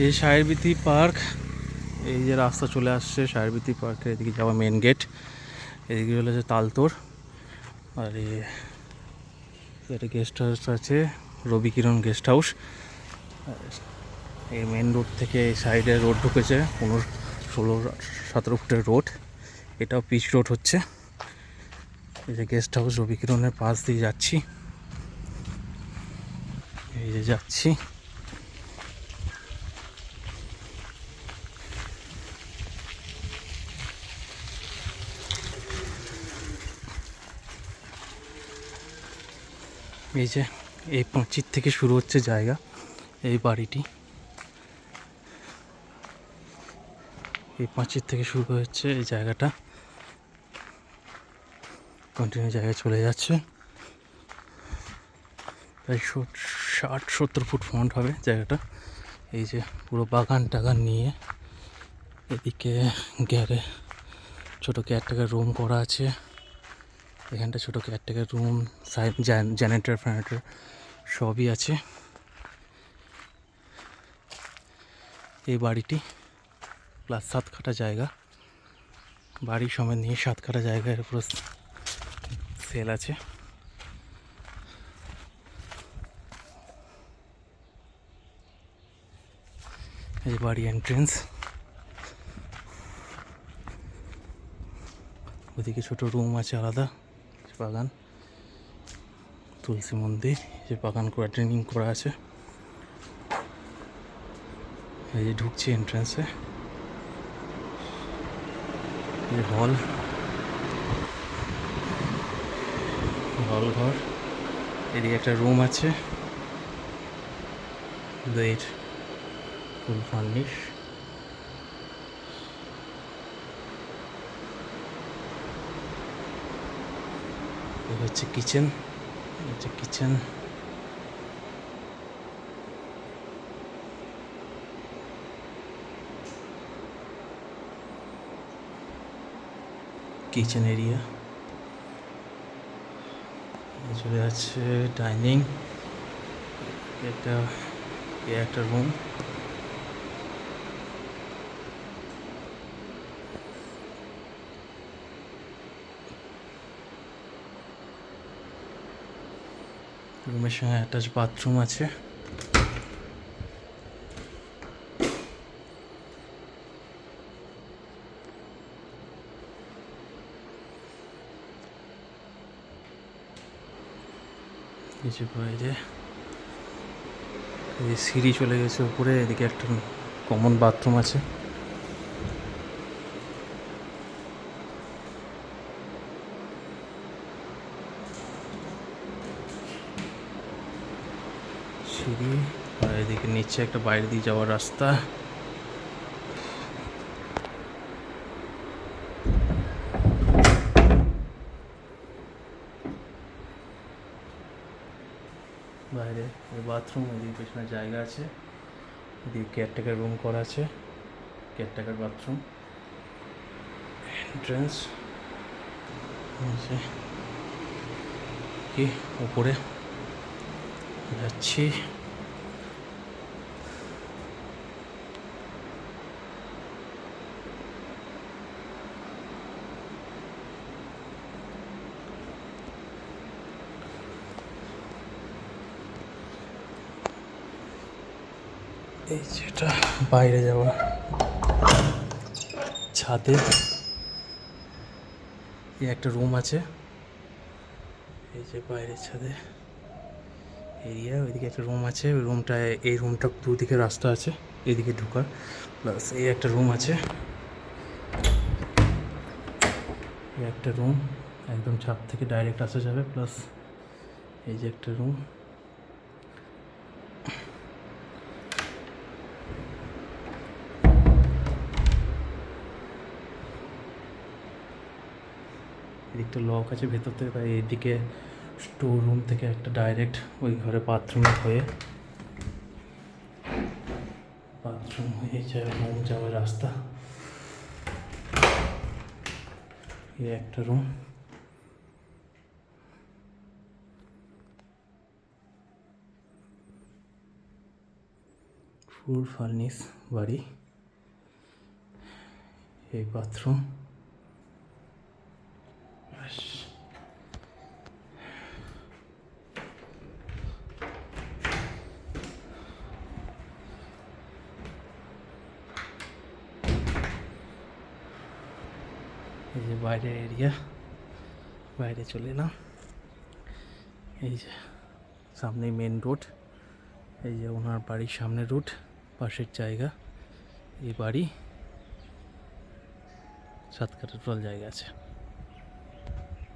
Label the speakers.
Speaker 1: এই সাহেরবীথি পার্ক, এই যে রাস্তা চলে আসছে সাহেরবীথি পার্কের এদিকে যাওয়া মেন গেট, এদিকে হলো যে তালতোড়। আর একটা গেস্ট হাউস আছে, রবি কিরণ গেস্ট হাউস। এই মেন রোড থেকে এই সাইডে রোড ঢুকেছে 15-16-17 ফুটের রোড, এটাও পিচ রোড হচ্ছে। এই যে গেস্ট হাউস রবি কিরণের পাশ দিয়ে যাচ্ছি, এই যে যাচ্ছি। এই যে এই পাঁচির থেকে শুরু হচ্ছে জায়গা, এই বাড়িটি এই পাঁচির থেকে শুরু হচ্ছে এই জায়গাটা, কন্টিনিউ জায়গায় চলে যাচ্ছে। প্রায় 60-70 ফুট ফ্রন্ট হবে জায়গাটা। এই যে পুরো বাগান টাগান নিয়ে, এদিকে গ্যারে ছোটো কেয়ারটেকার রুম করা আছে, এখানটা ছোটো কেয়ারটেকার রুম, সাইড জেনারেটর ফ্যানেটর সবই আছে। এই বাড়িটি প্লাস 7 কাঠা জায়গা, বাড়ি সমেত নিয়ে 7 কাঠা জায়গার পুরো সেল আছে। এই বাড়ি এন্ট্রেন্স, ওদিকে ছোটো রুম আছে আলাদা, বাগান, তুলসী মন্দির, যে বাগান করা ট্রেনিং করা আছে। এই যে ঢুকছি এন্ট্রান্সে, এই হল ঘর, এদিকে একটা রুম আছে, বেড ফুল ফার্নিশ। এই হচ্ছে কিচেন, কিচেন এরিয়া। চলে যাচ্ছে ডাইনিং, একটা রুম, রুমের সঙ্গে অ্যাটাচ বাথরুম আছে। কিছু বাইরে এই সিঁড়ি চলে গেছে উপরে, এদিকে একটা কমন বাথরুম আছে। সিঁড়ি, আর এদিকে নিচে একটা বাইরে দিয়ে যাওয়ার রাস্তা। বাইরে বাথরুম, ওদিকে পেছনে জায়গা আছে, এদিকে কেয়ারটেকার রুম করা আছে, কেয়ারটেকার বাথরুম, এন্ট্রেন্স কি উপরে যাচ্ছি। এই যেটা বাইরে যাওয়া ছাদে, এই একটা রুম আছে, এই যে বাইরের ছাদে এরিয়া, ওইদিকে একটা রুম আছে, ওই রুমটায়, এই রুমটা দুদিকে রাস্তা আছে এদিকে ঢোকার, প্লাস এই একটা রুম আছে, এই একটা রুম একদম ছাদ থেকে ডাইরেক্ট আসা যাবে, প্লাস এই যে একটা রুম। এদিকটা লক আছে ভেতর থেকে, তাই এদিকে স্টোর রুম থেকে একটা ডাইরেক্ট ওই ঘরে বাথরুমে হয়ে রুম যাওয়ার রাস্তা। এই একটা রুম, ফুল ফার্নিশ বাড়ি, এই বাথরুম, এই যে বাইরের এরিয়া, বাইরে চলে এলাম। এই যে সামনে মেন রোড, এই যে ওনার বাড়ির সামনে রোড, পাশের জায়গা, এই বাড়ি 7 কাঠা টোটাল জায়গা আছে।